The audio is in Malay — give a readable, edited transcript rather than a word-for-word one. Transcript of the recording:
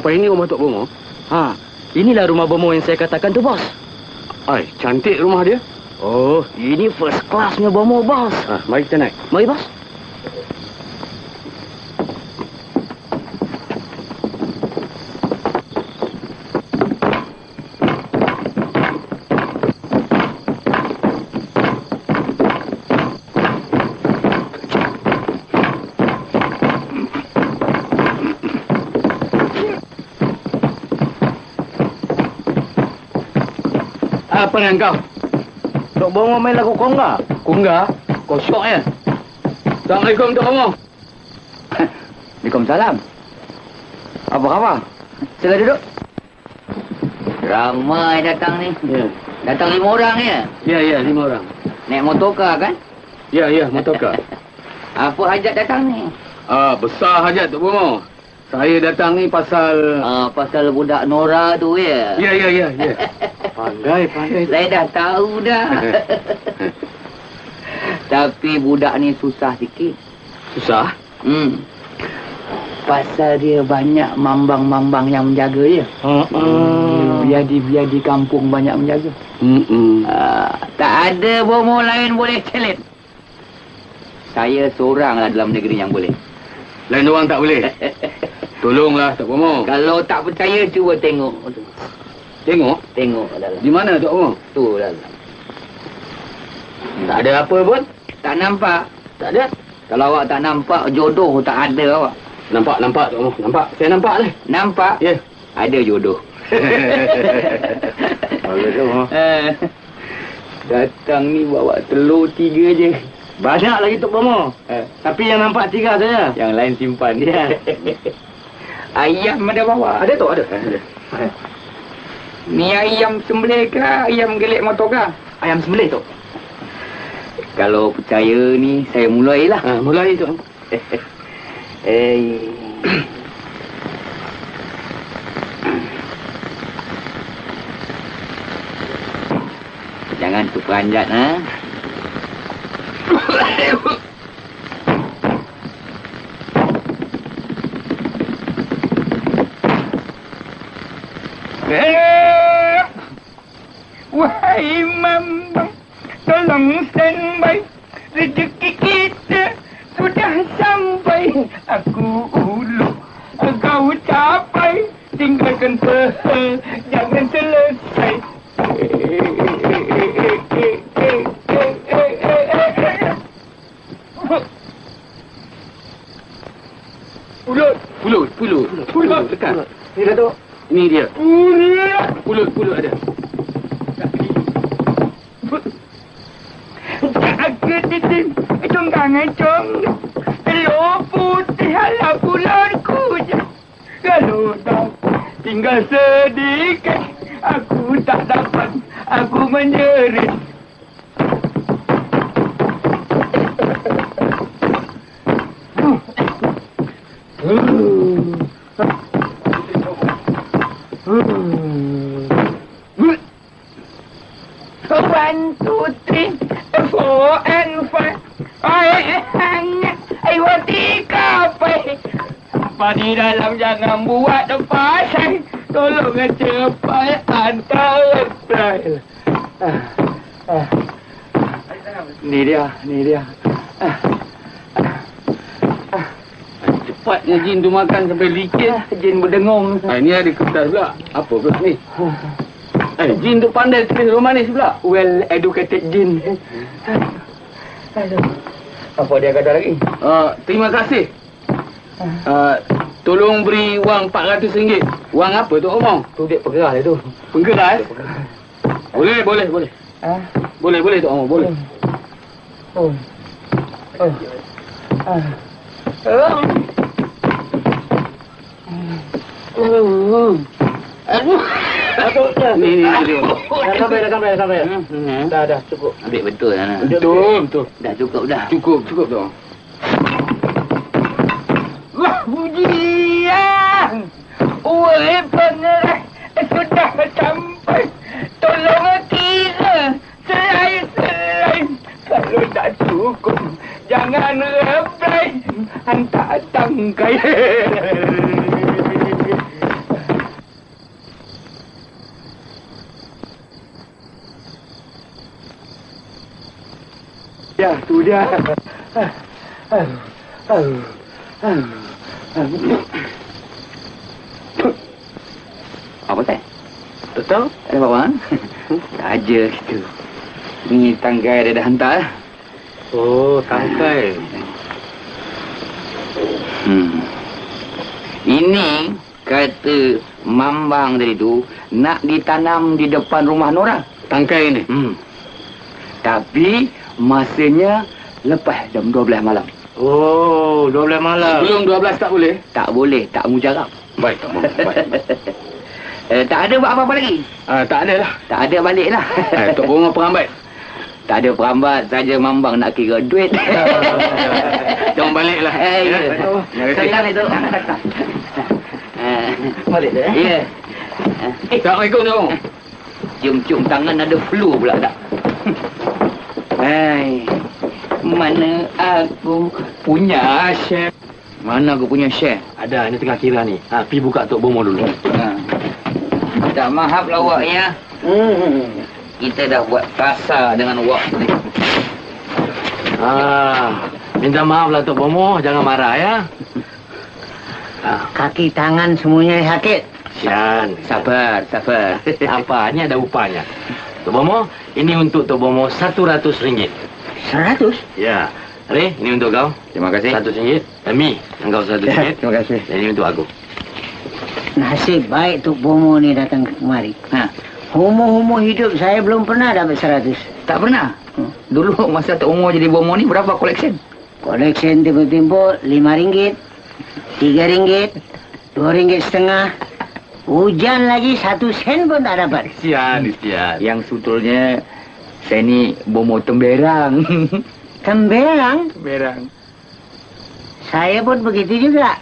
Apa ini rumah Tok Bomo? Ha, inilah rumah Bomo yang saya katakan tu, bos. Ai, cantik rumah dia. Oh, ini first classnya Bomo, bos. Mari kita naik. Mari, bos. Apa dengan kau? Tok Bomo main lagu konga. Kunga? Kau syok ya? Assalamualaikum Tok Bomo. Waalaikumsalam. Apa khabar? Sila duduk. Ramai datang ni. Ya. Datang 5 orang ya? Ya, 5 orang. Naik motorkar kan? Ya, motorkar. Apa hajat datang ni? Besar hajat Tok Bomo. Saya datang ni pasal... Pasal budak Nora tu ya? Ya. Pandai. Saya dah tahu dah. Tapi budak ni susah sikit. Susah? Pasal dia banyak mambang-mambang yang menjaga dia. Biadi-biadi kampung banyak menjaga. Tak ada Bomo lain boleh challenge. Saya seorang lah dalam negeri yang boleh. Lain orang tak boleh? Tolonglah Tok Bomo. Kalau tak percaya, cuba tengok. Tengok? Tengok dalam. Di mana Tok Bomo? Tu dalam. Tak ada apa pun. Tak nampak. Tak ada. Kalau awak tak nampak, jodoh tak ada awak. Nampak Tok Bomo. Nampak. Saya nampak ni. Nampak? Ya. Ada jodoh. Bagus Tok Bomo. Datang ni bawa telur 3 je. Banyak lagi Tok Bomo. Tapi yang nampak 3 saja. Yang lain simpan dia. Ayam ada bawa. Ada tu, ada. Ni ayam sembelih ke ayam gelik motor ke? Ayam sembelih tu. Kalau percaya ni, saya mulailah. Mulai tu. Jangan terperanjat, ha? Wahai mambang, tolong standby. Rezeki kita sudah sampai. Aku ulu, kau capai. Tinggalkan jangan selesai. Pulut dekat. Ni Datuk. Ini dia. Pulut ada. Aku titim, tunggangan cong. Telur putih halal bulanku je. Kalau dah tinggal sedikit, aku tak dapat, aku menjerit. One, two, three, four, and five. Roti kapai. Apa di dalam jangan buat pasai. Tolong cepat hantar reply. Ni dia. Cepatnya jin tu makan sampai licin. Jin berdengung. Ini ada kertas pula. Apa kertas ni? Jin tu pandai tulis romanis pula. Well educated jin. Apa dia kata lagi? Terima kasih. Tolong beri wang RM400. Wang apa tu Omong? Tu duit pergerah dia tu. Penggeras? Boleh. Boleh tu Omong, boleh. Ni dia. Sampai. Dah cukup. Ambil betul lah. Betul. Dah cukup dah. Cukup tu. Wah, pujian. Wahai pengeras, sudah sampai. Tolong kira selai-selai. Kalau tak cukup, jangan reply. Hantar tangkai. Tu dia. Apa teh? Tak tahu? Ada apa bang? Saja gitu. Ni tangkai dia dah hantar. Oh, tangkai. Ini kata Mambang tadi tu nak ditanam di depan rumah Nora. Tangkai ini? Tapi masanya lepas jam 12 malam. Oh, 12 malam. Sebelum 12 tak boleh? Tak boleh, tak mujarab. Baik, tak boleh. Baik. Tak ada buat apa-apa lagi? Tak ada lah. Tak ada balik lah. Tok Bomo perambat. Tak ada perambat, saja Mambang nak kira duit. Jom balik lah. Ya. Sekali tu. Balik tu ya. Assalamualaikum, Tok Bomo. Cium-cium tangan ada flu pula tak? Hai, mana aku punya share? Mana aku punya share? Ada, ini tengah kira ni. Pergi buka Tok Bomo dulu. Tak maaf lah wak ya. Kita dah buat kasar dengan wak ni. Minta maaf lah Tok Bomo, jangan marah ya. Kaki tangan semuanya sakit. Sian. Sabar. Apa? Ini ada upahnya. Tok Bomo, ini untuk Tok Bomo RM100. 100? Ya. Re, ini untuk kau. Terima kasih. RM100. Mi, engkau RM100. Terima kasih. Dan ini untuk aku. Nasib baik Tok Bomo ni datang kemari. Umur hidup saya belum pernah dapat 100. Tak pernah? Dulu masa Tok Umur jadi bomo ni berapa collection? Collection tempo-tempo RM5, RM3, RM2.50. Hujan lagi 1 sen pun tak dapat. Sian. Yang sebetulnya saya ni bomo temberang. Temberang? Temberang. Saya pun begitu juga.